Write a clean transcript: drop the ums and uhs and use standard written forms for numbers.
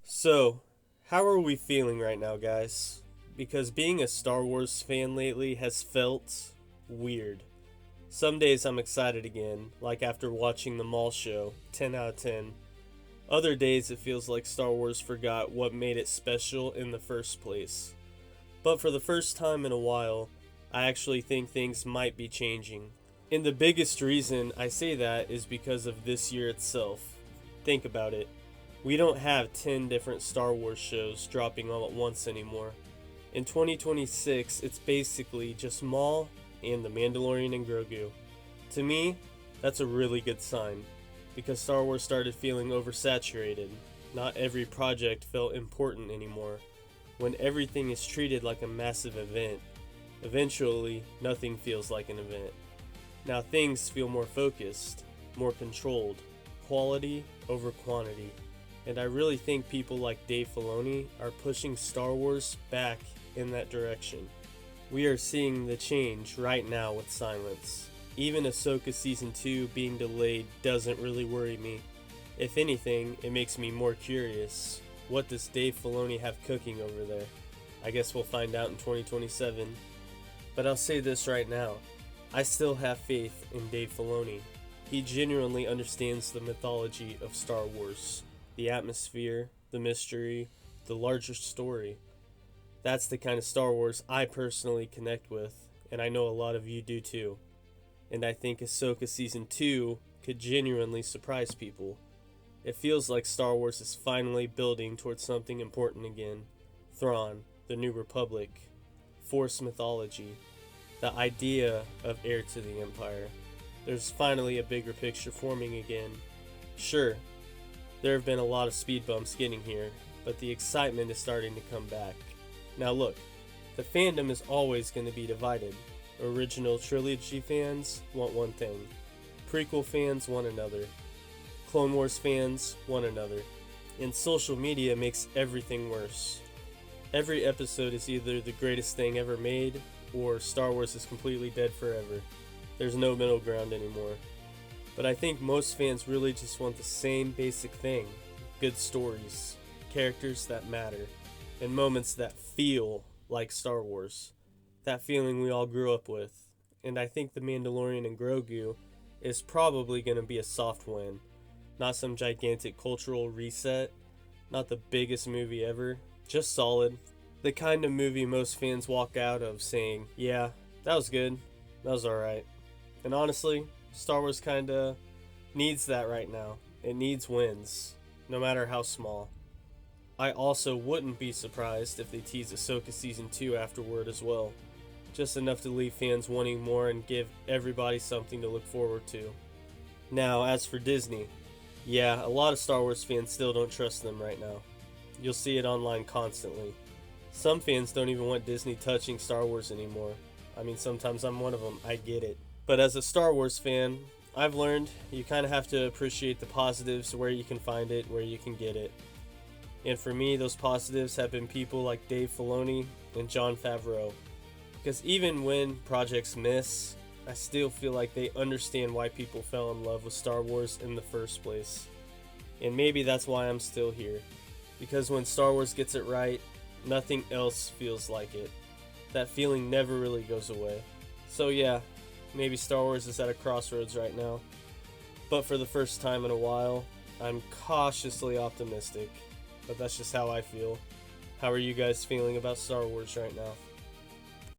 So, how are we feeling right now, guys? Because being a Star Wars fan lately has felt weird. Some days I'm excited again, like after watching the mall show, 10 out of 10. Other days it feels like Star Wars forgot what made it special in the first place. But for the first time in a while, I actually think things might be changing. And the biggest reason I say that is because of this year itself. Think about it. We don't have 10 different Star Wars shows dropping all at once anymore. In 2026, it's basically just Maul and The Mandalorian and Grogu. To me, that's a really good sign, because Star Wars started feeling oversaturated. Not every project felt important anymore. When everything is treated like a massive event, eventually nothing feels like an event. Now things feel more focused, more controlled, quality over quantity. And I really think people like Dave Filoni are pushing Star Wars back in that direction. We are seeing the change right now with Silence. Even Ahsoka Season 2 being delayed doesn't really worry me. If anything, it makes me more curious. What does Dave Filoni have cooking over there? I guess we'll find out in 2027. But I'll say this right now. I still have faith in Dave Filoni. He genuinely understands the mythology of Star Wars. The atmosphere, the mystery, the larger story. That's the kind of Star Wars I personally connect with, and I know a lot of you do too. And I think Ahsoka Season 2 could genuinely surprise people. It feels like Star Wars is finally building towards something important again. Thrawn, the New Republic, Force mythology, the idea of heir to the Empire. There's finally a bigger picture forming again. Sure, there have been a lot of speed bumps getting here, but the excitement is starting to come back. Now look, the fandom is always going to be divided. Original trilogy fans want one thing. Prequel fans want another. Clone Wars fans want another. And social media makes everything worse. Every episode is either the greatest thing ever made, or Star Wars is completely dead forever. There's no middle ground anymore. But I think most fans really just want the same basic thing. Good stories, characters that matter, and moments that feel like Star Wars. That feeling we all grew up with. And I think The Mandalorian and Grogu is probably going to be a soft win. Not some gigantic cultural reset, not the biggest movie ever, just solid. The kind of movie most fans walk out of saying, yeah, that was good, that was alright. And honestly, Star Wars kinda needs that right now. It needs wins, no matter how small. I also wouldn't be surprised if they tease Ahsoka Season 2 afterward as well. Just enough to leave fans wanting more and give everybody something to look forward to. Now, as for Disney, yeah, a lot of Star Wars fans still don't trust them right now. You'll see it online constantly. Some fans don't even want Disney touching Star Wars anymore. I mean, sometimes I'm one of them, I get it. But as a Star Wars fan, I've learned you kind of have to appreciate the positives where you can find it, where you can get it. And for me, those positives have been people like Dave Filoni and Jon Favreau. Because even when projects miss, I still feel like they understand why people fell in love with Star Wars in the first place. And maybe that's why I'm still here. Because when Star Wars gets it right, nothing else feels like it. That feeling never really goes away. So yeah, maybe Star Wars is at a crossroads right now. But for the first time in a while, I'm cautiously optimistic. But that's just how I feel. How are you guys feeling about Star Wars right now?